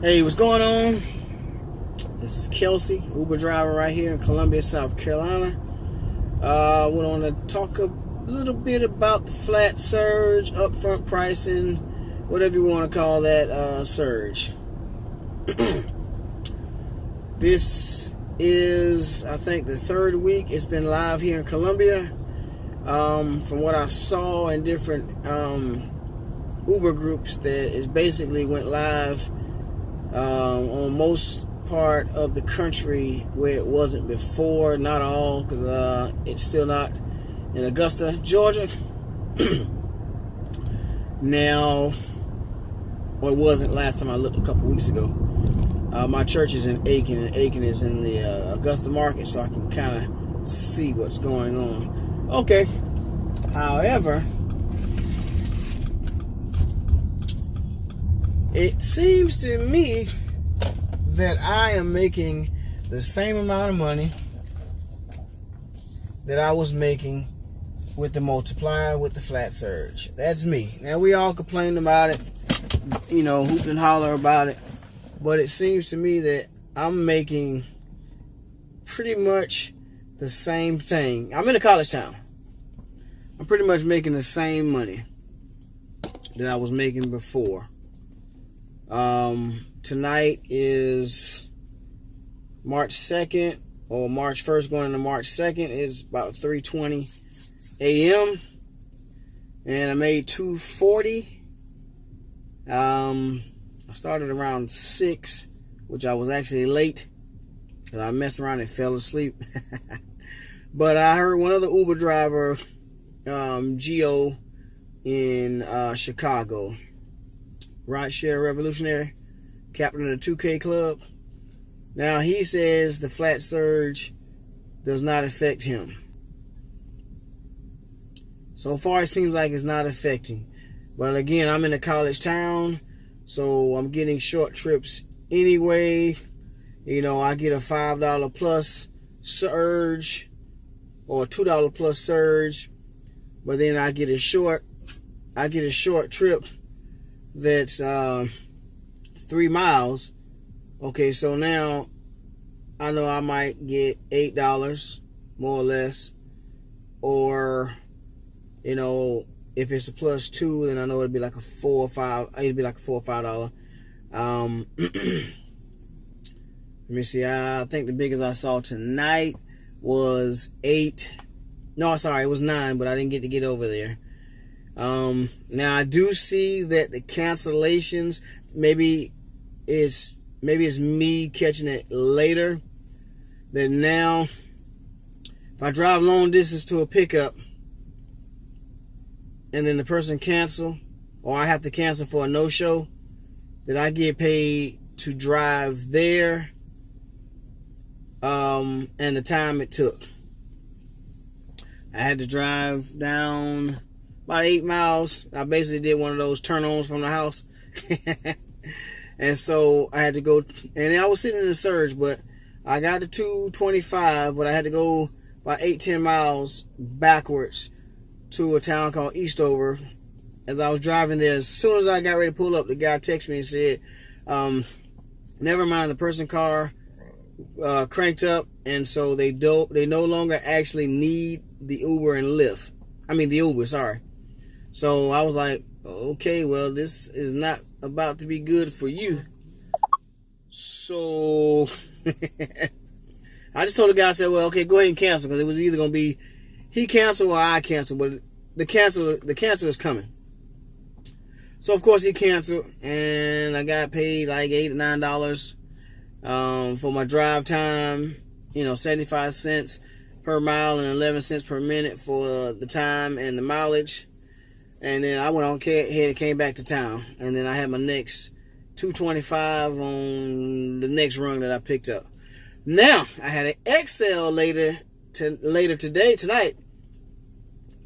Hey, what's going on? This is Kelsey, Uber driver right here in Columbia, South Carolina. I want to talk a little bit about the flat surge, upfront pricing, whatever you want to call that surge. This is, I think, the third week it's been live here in Columbia. From what I saw in different Uber groups, that it basically went live on most part of the country where it wasn't before. Not all, because it's still not in Augusta, Georgia. Now, well, it wasn't last time I looked a couple weeks ago. My church is in Aiken, and Aiken is in the Augusta market, so I can kind of see what's going on. Okay. However, it seems to me that I am making the same amount of money that I was making with the multiplier with the flat surge. That's me. Now, we all complain about it, hoop and holler about it, but it seems to me that I'm making pretty much the same thing. I'm in a college town. I'm pretty much making the same money that I was making before. Tonight is March 2nd, or March 1st going into March 2nd. Is about 3:20 a.m. and I made $240. I started around 6, which I was actually late because I messed around and fell asleep. But I heard one other Uber driver, Geo, in Chicago, Rideshare Revolutionary, captain of the 2K Club. Now, he says the flat surge does not affect him. So far, it seems like it's not affecting. But again, I'm in a college town, so I'm getting short trips anyway. I get a $5 plus surge or a $2 plus surge, but then I get a short trip that's 3 miles. Okay, so now I know I might get $8 more or less, or if it's a plus 2, then I know it'd be like a $4 or $5. Let me see. I think the biggest I saw tonight was 8. No, sorry, it was 9, but I didn't get to get over there. Now I do see that the cancellations, maybe it's me catching it later. That now, if I drive long distance to a pickup and then the person cancel, or I have to cancel for a no-show, that I get paid to drive there and the time it took. I had to drive down about 8 miles. I basically did one of those turn-ons from the house. And so I had to go, and I was sitting in the surge, but I got to 225, but I had to go about 8-10 miles backwards to a town called Eastover. As I was driving there, as soon as I got ready to pull up, the guy texted me and said, never mind, the person car cranked up, and so they no longer actually need the Uber and Lyft. I mean the Uber, sorry. So I was like, okay, well, this is not about to be good for you. So I just told the guy, I said, well, okay, go ahead and cancel, because it was either going to be he cancel or I cancel, but the cancel is coming. So of course he canceled, and I got paid like $8 or $9 for my drive time. 75 cents per mile and 11 cents per minute for the time and the mileage. And then I went on ahead and came back to town. And then I had my next $225 on the next run that I picked up. Now, I had an XL tonight.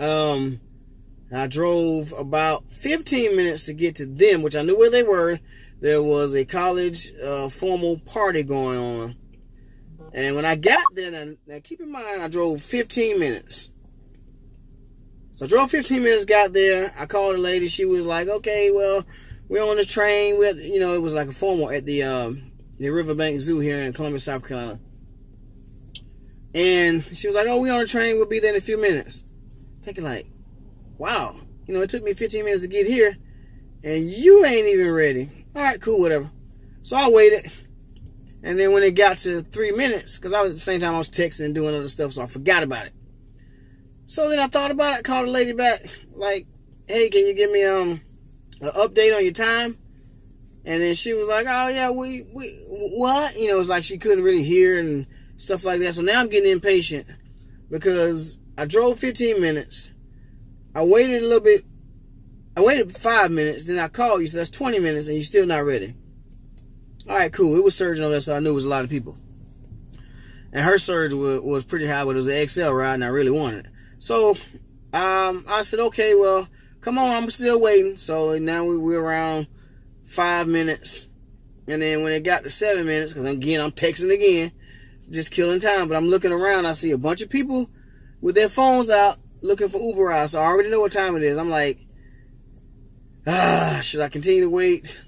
I drove about 15 minutes to get to them, which I knew where they were. There was a college formal party going on. And when I got there, now keep in mind, I drove 15 minutes. So I drove 15 minutes, got there. I called the lady. She was like, okay, well, we're on the train. We had, it was like a formal at the Riverbank Zoo here in Columbia, South Carolina. And she was like, oh, we on the train. We'll be there in a few minutes. Thinking like, wow. It took me 15 minutes to get here. And you ain't even ready. All right, cool, whatever. So I waited. And then when it got to 3 minutes, because I was at the same time I was texting and doing other stuff, so I forgot about it. So then I thought about it, called the lady back, like, hey, can you give me an update on your time? And then she was like, oh yeah, we what? It's like she couldn't really hear and stuff like that. So now I'm getting impatient because I drove 15 minutes. I waited a little bit. I waited 5 minutes. Then I called you, so that's 20 minutes, and you're still not ready. All right, cool. It was surging on there, so I knew it was a lot of people. And her surge was pretty high, but it was an XL ride, and I really wanted it. So I said, okay, well, come on, I'm still waiting. So now we're around 5 minutes. And then when it got to 7 minutes, because I'm texting again, just killing time. But I'm looking around, I see a bunch of people with their phones out looking for Uber rides. So I already know what time it is. I'm like, should I continue to wait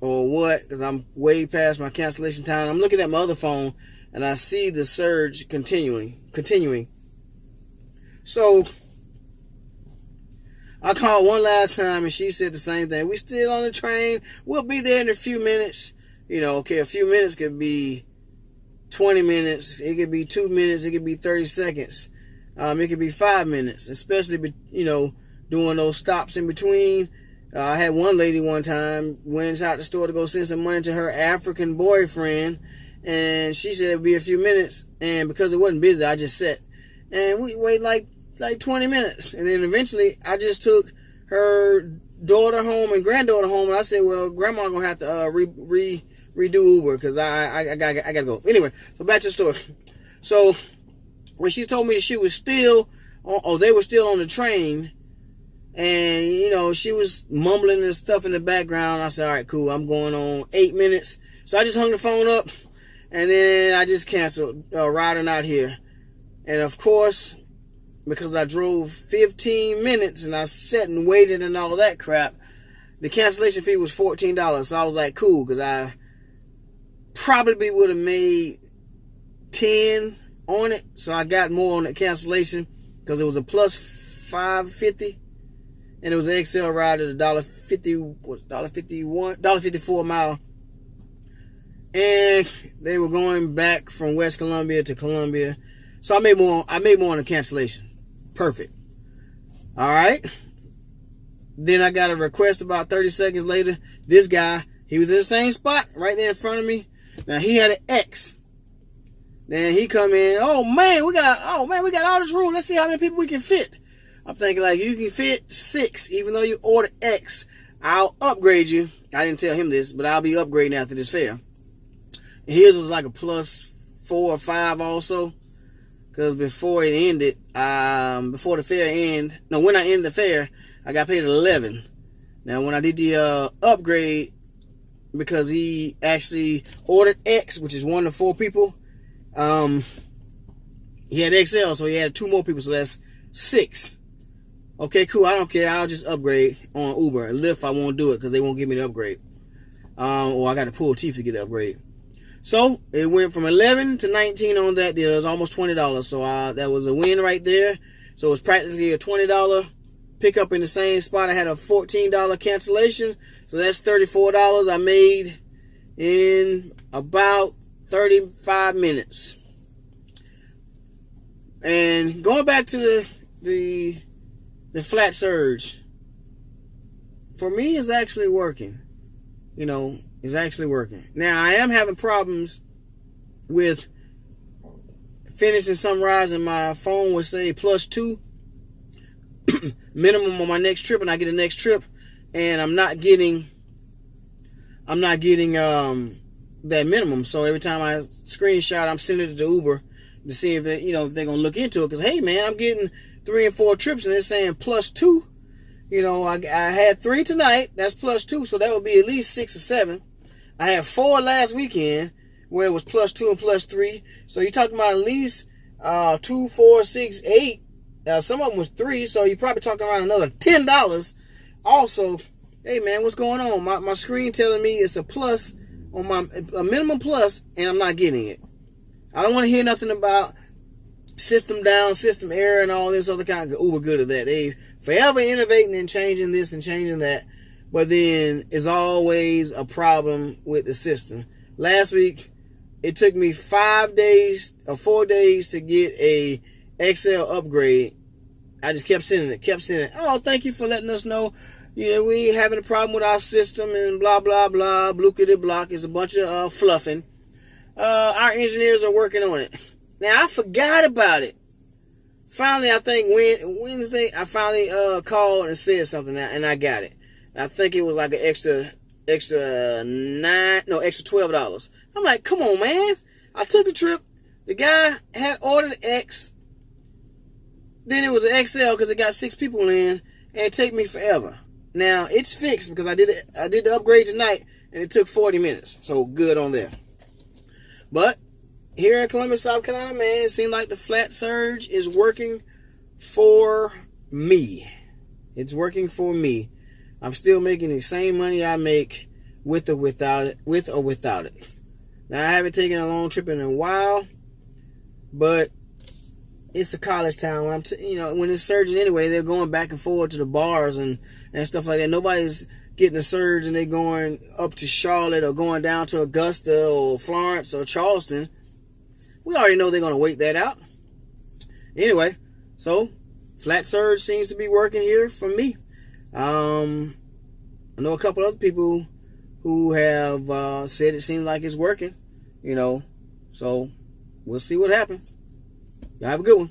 or what? Because I'm way past my cancellation time. I'm looking at my other phone and I see the surge continuing. So I called one last time and she said the same thing. We still on the train. We'll be there in a few minutes. Okay, a few minutes could be 20 minutes. It could be 2 minutes. It could be 30 seconds. It could be 5 minutes, especially, doing those stops in between. I had one lady one time went inside the store to go send some money to her African boyfriend, and she said it would be a few minutes, and because it wasn't busy, I just sat. And we waited like 20 minutes, and then eventually I just took her daughter home and granddaughter home, and I said, well, grandma gonna have to redo Uber because I gotta go. Anyway, so back to the story. So when she told me that she was still, they were still on the train, and she was mumbling and stuff in the background, I said, all right, cool, I'm going on 8 minutes. So I just hung the phone up, and then I just canceled riding out here. And of course, because I drove 15 minutes and I sat and waited and all that crap, the cancellation fee was $14. So I was like, cool, because I probably would have made 10 on it. So I got more on the cancellation because it was a plus $5.50, and it was an XL ride at $1.54 a mile. And they were going back from West Columbia to Columbia. So I made more on the cancellation. Perfect. All right. Then I got a request about 30 seconds later. This guy, he was in the same spot right there in front of me. Now he had an X. Then he come in. Oh man, we got all this room. Let's see how many people we can fit. I'm thinking like, you can fit 6, even though you ordered X. I'll upgrade you. I didn't tell him this, but I'll be upgrading after this fare. His was like a plus 4 or 5 also. Because before it ended, before the fair ended, when I ended the fair, I got paid 11. Now, when I did the upgrade, because he actually ordered X, which is 1 to 4 people, he had XL, so he had 2 more people, so that's 6. Okay, cool, I don't care, I'll just upgrade on Uber. Lyft, I won't do it, because they won't give me the upgrade. Or I got to pull teeth to get the upgrade. So it went from 11 to 19 on that deal. It was almost $20. So that was a win right there. So it was practically a $20 pickup in the same spot. I had a $14 cancellation. So that's $34 I made in about 35 minutes. And going back to the flat surge, for me, it's actually working. Is actually working. Now, I am having problems with finishing some rides, and my phone would say +2 minimum on my next trip, and I get a next trip, and I'm not getting that minimum. So every time I screenshot, I'm sending it to Uber to see if they, if they're gonna look into it. Because hey, man, I'm getting 3 and 4 trips, and it's saying +2. I had 3 tonight. That's +2, so that would be at least 6 or 7. I had 4 last weekend where it was +2 and +3. So you're talking about at least 2, 4, 6, 8. Some of them was 3, so you're probably talking around another $10. Also, hey man, what's going on? My screen telling me it's a plus on a minimum plus, and I'm not getting it. I don't want to hear nothing about system down, system error, and all this other kind of uber good of that. They forever innovating and changing this and changing that, but then it's always a problem with the system. Last week, it took me 5 days or 4 days to get a XL upgrade. I just kept sending it. Oh, thank you for letting us know. Yeah, we ain't having a problem with our system and blah, blah, blah. Blookity block. It's a bunch of fluffing. Our engineers are working on it. Now, I forgot about it. Finally, I think Wednesday, I finally called and said something, and I got it. I think it was like an extra $12. I'm like, come on, man. I took the trip. The guy had ordered X. Then it was an XL because it got 6 people in, and it took me forever. Now it's fixed because I did the upgrade tonight, and it took 40 minutes. So good on there. But here in Columbus, South Carolina, man, it seems like the flat surge is working for me. It's working for me. I'm still making the same money I make with or without it. Now I haven't taken a long trip in a while, but it's a college town. When when it's surging anyway, they're going back and forth to the bars and stuff like that. Nobody's getting a surge and they're going up to Charlotte or going down to Augusta or Florence or Charleston. We already know they're going to wait that out. Anyway, so flat surge seems to be working here for me. I know a couple other people who have said it seems like it's working, so we'll see what happens. Y'all have a good one.